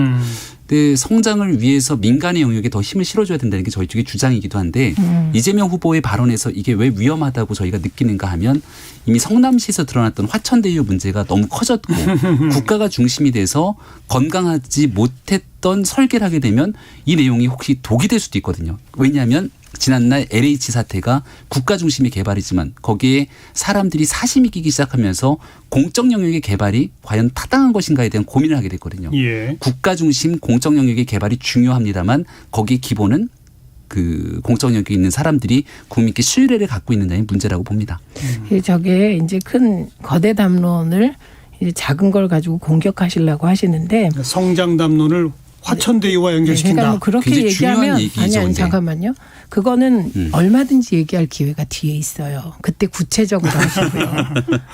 Speaker 6: 근데 성장을 위해서 민간의 영역에 더 힘을 실어줘야 된다는 게 저희 쪽의 주장이기도 한데 이재명 후보의 발언에서 이게 왜 위험하다고 저희가 느끼는가 하면 이미 성남시에서 드러났던 화천대유 문제가 너무 커졌고 국가가 중심이 돼서 건강하지 못했던 설계를 하게 되면 이 내용이 혹시 독이 될 수도 있거든요. 왜냐하면 지난날 LH 사태가 국가 중심의 개발이지만 거기에 사람들이 사심이 끼기 시작하면서 공적 영역의 개발이 과연 타당한 것인가에 대한 고민을 하게 됐거든요.
Speaker 3: 예.
Speaker 6: 국가 중심 공적 영역의 개발이 중요합니다만 거기에 기본은 그 공적 영역에 있는 사람들이 국민께 신뢰를 갖고 있느냐의 문제라고 봅니다.
Speaker 5: 저게 이제 큰 거대 담론을 이제 작은 걸 가지고 공격하시려고 하시는데
Speaker 3: 성장 담론을 화천대유와
Speaker 5: 그러니까
Speaker 3: 연결시킨다.
Speaker 5: 뭐 그렇게
Speaker 6: 굉장히 중요한
Speaker 5: 얘기하면
Speaker 6: 얘기죠, 근데.
Speaker 5: 잠깐만요. 그거는 얼마든지 얘기할 기회가 뒤에 있어요. 그때 구체적으로 하시고요.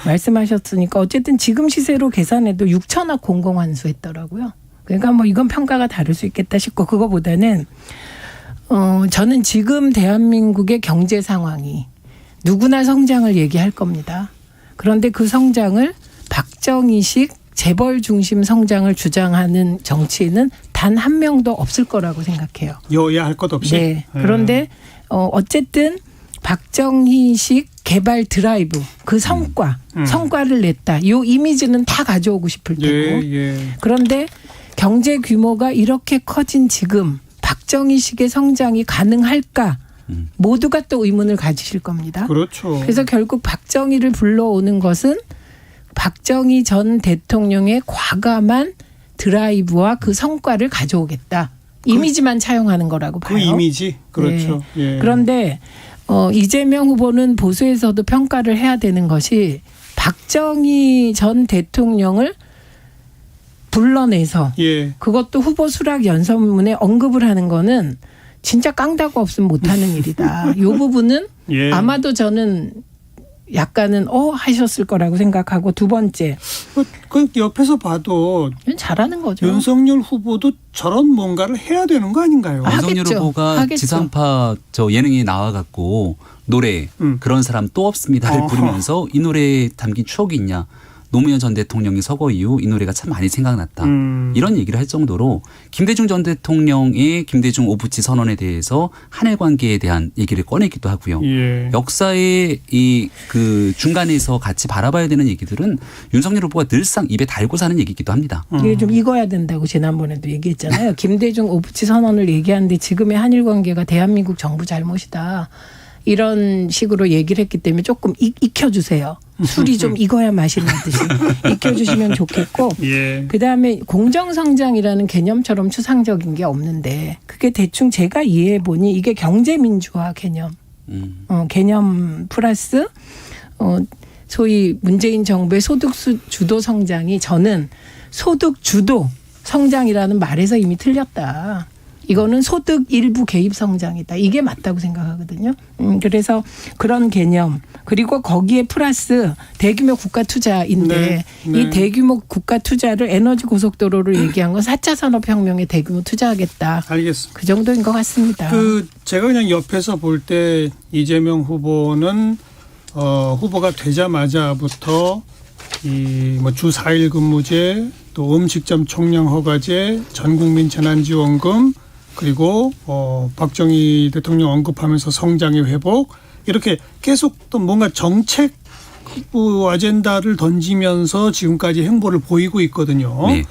Speaker 5: 말씀하셨으니까 어쨌든 지금 시세로 계산해도 6천억 공공환수했더라고요. 그러니까 뭐 이건 평가가 다를 수 있겠다 싶고 그거보다는 저는 지금 대한민국의 경제 상황이 누구나 성장을 얘기할 겁니다. 그런데 그 성장을 박정희식 재벌 중심 성장을 주장하는 정치인은 단 한 명도 없을 거라고 생각해요.
Speaker 3: 여야 할 것 없이.
Speaker 5: 네. 그런데 어쨌든 박정희식 개발 드라이브 그 성과를 냈다. 이 이미지는 다 가져오고 싶을 테고.
Speaker 3: 예.
Speaker 5: 그런데 경제 규모가 이렇게 커진 지금 박정희식의 성장이 가능할까? 모두가 또 의문을 가지실 겁니다.
Speaker 3: 그렇죠.
Speaker 5: 그래서 결국 박정희를 불러오는 것은 박정희 전 대통령의 과감한 드라이브와 그 성과를 가져오겠다. 이미지만 차용하는 거라고 봐요.
Speaker 3: 그 이미지. 그렇죠.
Speaker 5: 네.
Speaker 3: 예.
Speaker 5: 그런데 이재명 후보는 보수에서도 평가를 해야 되는 것이 박정희 전 대통령을 불러내서
Speaker 3: 예.
Speaker 5: 그것도 후보 수락 연설문에 언급을 하는 거는 진짜 깡다구 없으면 못하는 일이다. 이 부분은
Speaker 3: 예.
Speaker 5: 아마도 저는 약간은 하셨을 거라고 생각하고 두 번째
Speaker 3: 그 옆에서 봐도
Speaker 5: 이건 잘하는 거죠.
Speaker 3: 윤석열 후보도 저런 뭔가를 해야 되는 거 아닌가요?
Speaker 6: 윤석열
Speaker 5: 하겠죠.
Speaker 6: 후보가
Speaker 5: 하겠죠.
Speaker 6: 지상파 예능에 나와갖고 노래 그런 사람 또 없습니다를
Speaker 3: 어허.
Speaker 6: 부르면서 이 노래에 담긴 추억이 있냐. 노무현 전 대통령이 서거 이후 이 노래가 참 많이 생각났다. 이런 얘기를 할 정도로 김대중 전 대통령의 김대중 오부치 선언에 대해서 한일 관계에 대한 얘기를 꺼내기도 하고요.
Speaker 3: 예.
Speaker 6: 역사의 그 중간에서 같이 바라봐야 되는 얘기들은 윤석열 후보가 늘상 입에 달고 사는 얘기이기도 합니다.
Speaker 5: 이게 좀 익어야 된다고 지난번에도 얘기했잖아요. 김대중 오부치 선언을 얘기하는데 지금의 한일 관계가 대한민국 정부 잘못이다. 이런 식으로 얘기를 했기 때문에 조금 익혀주세요. 술이 좀 익어야 맛이 나듯이 익혀주시면 좋겠고
Speaker 3: 예.
Speaker 5: 그다음에 공정성장이라는 개념처럼 추상적인 게 없는데 그게 대충 제가 이해해 보니 이게 경제민주화 개념 개념 플러스 소위 문재인 정부의 소득 주도 성장이 저는 소득 주도 성장이라는 말에서 이미 틀렸다. 이거는 소득 일부 개입 성장이다. 이게 맞다고 생각하거든요. 그래서 그런 개념 그리고 거기에 플러스 대규모 국가 투자인데
Speaker 3: 네.
Speaker 5: 이 대규모 국가 투자를 에너지 고속도로를 얘기한 건 4차 산업혁명에 대규모 투자하겠다.
Speaker 3: 알겠습니다.
Speaker 5: 그 정도인 것 같습니다.
Speaker 3: 제가 그냥 옆에서 볼 때 이재명 후보는 후보가 되자마자부터 주 4일 근무제 또 음식점 총량 허가제 전국민 재난지원금 그리고 박정희 대통령 언급하면서 성장의 회복 이렇게 계속 또 뭔가 정책 아젠다를 던지면서 지금까지 행보를 보이고 있거든요.
Speaker 6: 네.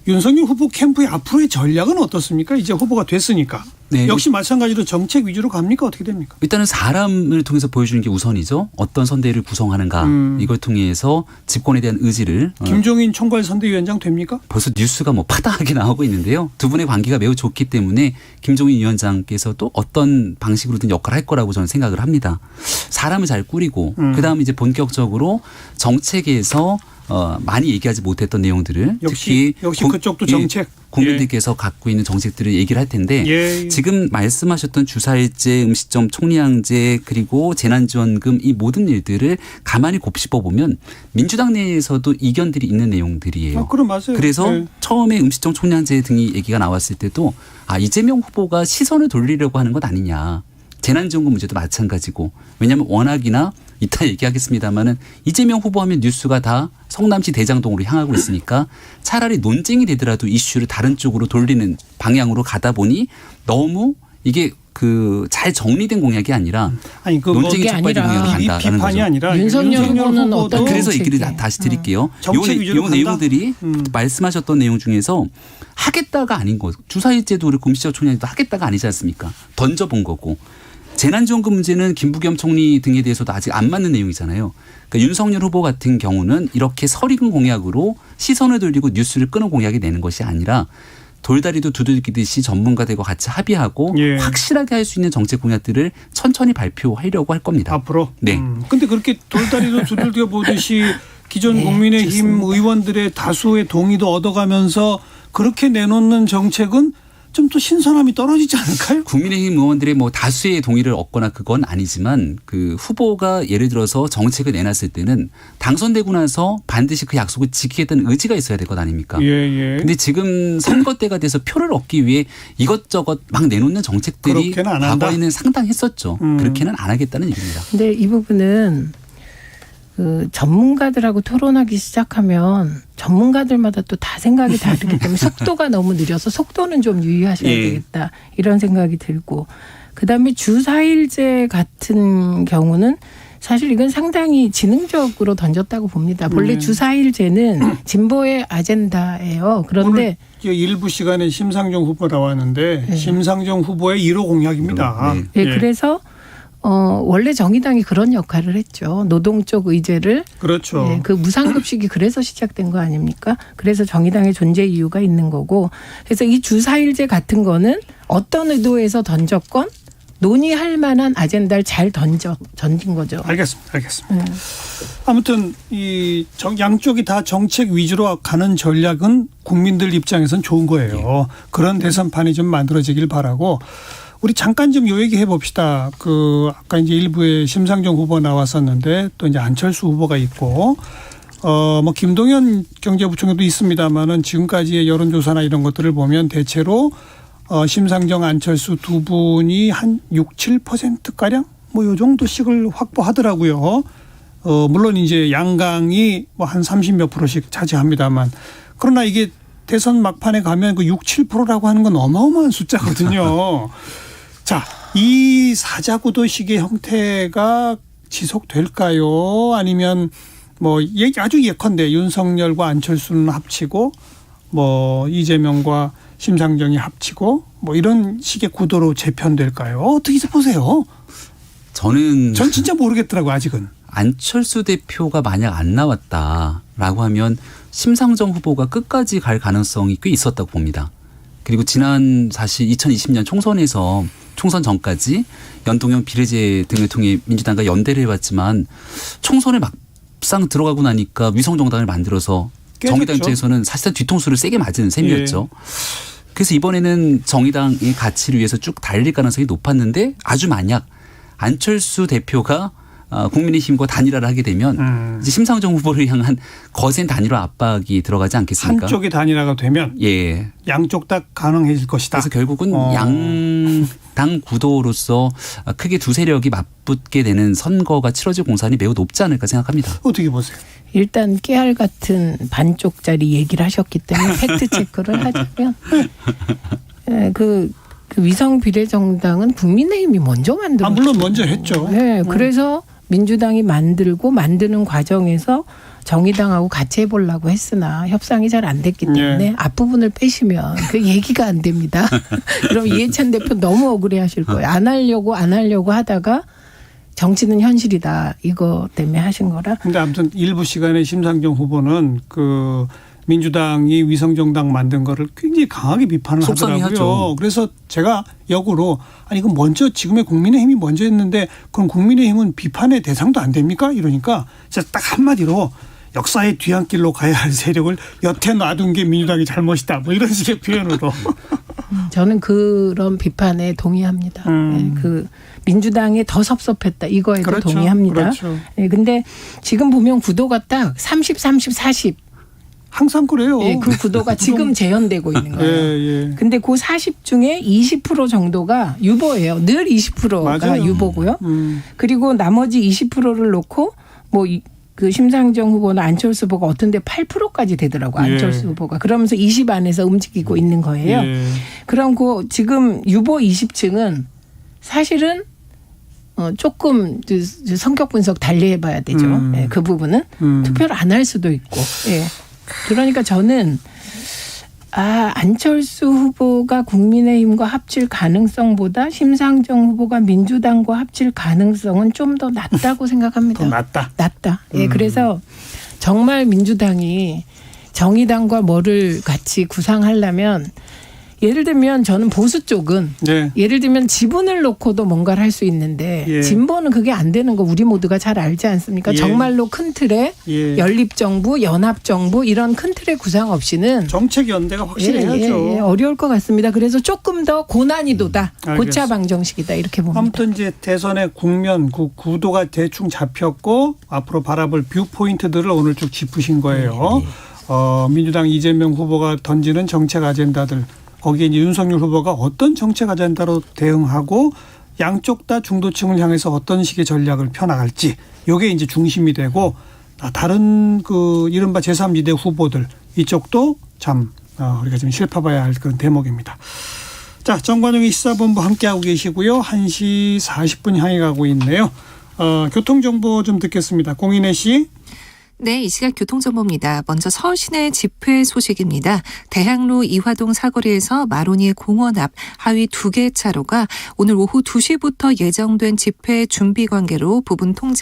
Speaker 3: 윤석열 후보 캠프의 앞으로의 전략은 어떻습니까? 이제 후보가 됐으니까.
Speaker 6: 네.
Speaker 3: 역시 마찬가지로 정책 위주로 갑니까? 어떻게 됩니까?
Speaker 6: 일단은 사람을 통해서 보여주는 게 우선이죠. 어떤 선대위를 구성하는가 이걸 통해서 집권에 대한 의지를
Speaker 3: 김종인 총괄선대위원장 됩니까?
Speaker 6: 벌써 뉴스가 파다하게 나오고 있는데요. 두 분의 관계가 매우 좋기 때문에 김종인 위원장께서도 어떤 방식으로든 역할을 할 거라고 저는 생각을 합니다. 사람을 잘 꾸리고 그다음에 이제 본격적으로 정책에서 많이 얘기하지 못했던 내용들을
Speaker 3: 역시 그쪽도 정책.
Speaker 6: 국민들께서 갖고 있는 정책들을 얘기를 할 텐데
Speaker 3: 예.
Speaker 6: 지금 말씀하셨던 주사일제, 음식점 총량제 그리고 재난지원금 이 모든 일들을 가만히 곱씹어 보면 민주당 내에서도 이견들이 있는 내용들이에요.
Speaker 3: 그럼 맞아요.
Speaker 6: 그래서
Speaker 3: 네.
Speaker 6: 처음에 음식점 총량제 등이 얘기가 나왔을 때도 이재명 후보가 시선을 돌리려고 하는 것 아니냐. 재난지원금 문제도 마찬가지고 왜냐하면 워낙이나 이따 얘기하겠습니다마는 이재명 후보 하면 뉴스가 다 성남시 대장동으로 향하고 있으니까 차라리 논쟁이 되더라도 이슈를 다른 쪽으로 돌리는 방향으로 가다 보니 너무 이게 잘 정리된 공약이 아니라 논쟁이 촉발된 공약으로 간다라는
Speaker 3: 비판이
Speaker 6: 거죠.
Speaker 3: 아니라
Speaker 5: 윤석열 후보는 어떤
Speaker 6: 그래서
Speaker 5: 정책이에요?
Speaker 6: 얘기를 다시 드릴게요.
Speaker 3: 정책 위주로
Speaker 6: 이 내용들이 말씀하셨던 내용 중에서 하겠다가 아닌 거. 주사일제도 그렇고 음식점 총량제도 하겠다가 아니지 않습니까? 던져본 거고. 재난지원금 문제는 김부겸 총리 등에 대해서도 아직 안 맞는 내용이잖아요. 그러니까 윤석열 후보 같은 경우는 이렇게 설익은 공약으로 시선을 돌리고 뉴스를 끄는 공약이 내는 것이 아니라 돌다리도 두들기듯이 전문가들과 같이 합의하고
Speaker 3: 예.
Speaker 6: 확실하게 할 수 있는 정책 공약들을 천천히 발표하려고 할 겁니다.
Speaker 3: 앞으로.
Speaker 6: 네.
Speaker 3: 근데 그렇게 돌다리도 두들겨 보듯이 기존
Speaker 5: 네,
Speaker 3: 국민의힘
Speaker 5: 좋습니다.
Speaker 3: 의원들의 다수의 동의도 얻어가면서 그렇게 내놓는 정책은 좀 또 신선함이 떨어지지 않을까요?
Speaker 6: 국민의힘 의원들의 뭐 다수의 동의를 얻거나 그건 아니지만 그 후보가 예를 들어서 정책을 내놨을 때는 당선되고 나서 반드시 그 약속을 지키겠다는 의지가 있어야 될 것 아닙니까?
Speaker 3: 예.
Speaker 6: 근데 지금 선거 때가 돼서 표를 얻기 위해 이것저것 막 내놓는 정책들이
Speaker 3: 그렇게는 안 한다?
Speaker 6: 과거에는 상당했었죠. 그렇게는 안 하겠다는 얘기입니다.
Speaker 5: 근데 이 부분은 그 전문가들하고 토론하기 시작하면 전문가들마다 또 다 생각이 다르기 때문에 속도가 너무 느려서 속도는 좀 유의하셔야
Speaker 6: 예.
Speaker 5: 되겠다 이런 생각이 들고, 그다음에 주 4일제 같은 경우는 사실 이건 상당히 지능적으로 던졌다고 봅니다. 본래 주 4일제는 진보의 아젠다예요. 그런데
Speaker 3: 오늘 일부 시간에 심상정 후보 나왔는데
Speaker 5: 네.
Speaker 3: 심상정 후보의 1호 공약입니다.
Speaker 6: 네.
Speaker 5: 예, 그래서 원래 정의당이 그런 역할을 했죠. 노동 쪽 의제를.
Speaker 3: 그렇죠.
Speaker 5: 예, 그 무상급식이 그래서 시작된 거 아닙니까? 그래서 정의당의 존재 이유가 있는 거고. 그래서 이 주 4일제 같은 거는 어떤 의도에서 던졌건 논의할 만한 아젠다를 잘 던진 거죠.
Speaker 3: 알겠습니다. 아무튼 양쪽이 다 정책 위주로 가는 전략은 국민들 입장에선 좋은 거예요. 그런 대선판이 좀 만들어지길 바라고. 우리 잠깐 좀 요 얘기 해봅시다. 아까 이제 일부에 심상정 후보 나왔었는데 또 이제 안철수 후보가 있고, 뭐 김동연 경제부총리도 있습니다만은 지금까지의 여론조사나 이런 것들을 보면 대체로 심상정 안철수 두 분이 한 6, 7%가량 뭐 요 정도씩을 확보하더라고요. 물론 이제 양강이 뭐 한 30몇 %씩 차지합니다만, 그러나 이게 대선 막판에 가면 그 6, 7%라고 하는 건 어마어마한 숫자거든요. 자, 이 사자구도식의 형태가 지속될까요? 아니면 뭐 아주 예컨대 윤석열과 안철수는 합치고 뭐 이재명과 심상정이 합치고 뭐 이런 식의 구도로 재편될까요? 어떻게 보세요?
Speaker 6: 전
Speaker 3: 진짜 모르겠더라고요, 아직은.
Speaker 6: 안철수 대표가 만약 안 나왔다라고 하면 심상정 후보가 끝까지 갈 가능성이 꽤 있었다고 봅니다. 그리고 지난 사실 2020년 총선에서 총선 전까지 연동형 비례제 등을 통해 민주당과 연대를 해왔지만 총선에 막상 들어가고 나니까 위성정당을 만들어서
Speaker 3: 깨졌죠.
Speaker 6: 정의당 입장에서는 사실상 뒤통수를 세게 맞은 셈이었죠. 그래서 이번에는 정의당의 가치를 위해서 쭉 달릴 가능성이 높았는데, 아주 만약 안철수 대표가 국민의힘과 단일화를 하게 되면 이제 심상정 후보를 향한 거센 단일화 압박이 들어가지 않겠습니까?
Speaker 3: 한쪽이 단일화가 되면 양쪽 다 가능해질 것이다.
Speaker 6: 그래서 결국은 양당 구도로서 크게 두 세력이 맞붙게 되는 선거가 치러질 공산이 매우 높지 않을까 생각합니다.
Speaker 3: 어떻게 보세요?
Speaker 5: 일단 깨알 같은 반쪽짜리 얘기를 하셨기 때문에 팩트 체크를 하자면 그 위성 비례정당은 국민의힘이 먼저 만들었죠.
Speaker 3: 물론 먼저 했죠.
Speaker 5: 네, 그래서 민주당이 만드는 과정에서 정의당하고 같이 해보려고 했으나 협상이 잘 안 됐기 때문에 앞부분을 빼시면 그 얘기가 안 됩니다. 그럼 이해찬 대표 너무 억울해하실 거예요. 안 하려고 하다가 정치는 현실이다, 이거 때문에 하신 거라.
Speaker 3: 근데 아무튼 일부 시간에 심상정 후보는 민주당이 위성정당 만든 거를 굉장히 강하게 비판을 하더라고요.
Speaker 6: 하죠.
Speaker 3: 그래서 제가 역으로 이건 먼저 지금의 국민의힘이 먼저 했는데 그럼 국민의힘은 비판의 대상도 안 됩니까? 이러니까 제가 딱 한마디로 역사의 뒤안길로 가야 할 세력을 여태 놔둔 게 민주당이 잘못이다, 뭐 이런 식의 표현으로.
Speaker 5: 저는 그런 비판에 동의합니다. 민주당이 더 섭섭했다, 이거에도
Speaker 3: 그렇죠.
Speaker 5: 동의합니다.
Speaker 3: 그렇죠.
Speaker 5: 근데 지금 보면 구도가 딱 30, 30, 40.
Speaker 3: 항상 그래요.
Speaker 5: 그 구도가 지금 재현되고 있는 거예요. 근데 그 40 중에 20% 정도가 유보예요. 늘 20%가
Speaker 3: 맞아요.
Speaker 5: 유보고요. 그리고 나머지 20%를 놓고 그 심상정 후보나 안철수 후보가 어떤 데 8%까지 되더라고요. 안철수 후보가. 그러면서 20 안에서 움직이고 있는 거예요. 그럼 지금 유보 20층은 사실은 조금 성격 분석 달리 해봐야 되죠. 그 부분은 투표를 안 할 수도 있고. 그러니까 저는 안철수 후보가 국민의힘과 합칠 가능성보다 심상정 후보가 민주당과 합칠 가능성은 좀 더 낮다고 생각합니다.
Speaker 3: 더 낮다.
Speaker 5: 낮다. 그래서 정말 민주당이 정의당과 뭐를 같이 구상하려면 예를 들면 저는 보수 쪽은
Speaker 3: 네.
Speaker 5: 예를 들면 지분을 놓고도 뭔가를 할 수 있는데
Speaker 3: 예.
Speaker 5: 진보는 그게 안 되는 거 우리 모두가 잘 알지 않습니까?
Speaker 3: 예.
Speaker 5: 정말로 큰 틀에
Speaker 3: 예.
Speaker 5: 연립정부, 연합정부 이런 큰 틀의 구상 없이는
Speaker 3: 정책 연대가 확실히 해야죠.
Speaker 5: 어려울 것 같습니다. 그래서 조금 더 고난이도다. 고차 방정식이다. 이렇게 봅니다.
Speaker 3: 아무튼 이제 대선의 국면, 구도가 대충 잡혔고 앞으로 바라볼 뷰 포인트들을 오늘 쭉 짚으신 거예요. 민주당 이재명 후보가 던지는 정책 아젠다들, 거기에 이제 윤석열 후보가 어떤 정책 아젠다로 대응하고 양쪽 다 중도층을 향해서 어떤 식의 전략을 펴나갈지, 이게 이제 중심이 되고, 다른 그 이른바 제3지대 후보들 이쪽도 참 우리가 좀 살펴봐야 할 그런 대목입니다. 자, 정관용의 시사본부 함께하고 계시고요. 1시 40분 향해 가고 있네요. 교통정보 좀 듣겠습니다. 공인혜 씨.
Speaker 9: 네, 이 시각 교통정보입니다. 먼저 서울 시내 집회 소식입니다. 대학로 이화동 사거리에서 마로니에 공원 앞 하위 2개 차로가 오늘 오후 2시부터 예정된 집회 준비 관계로 부분 통제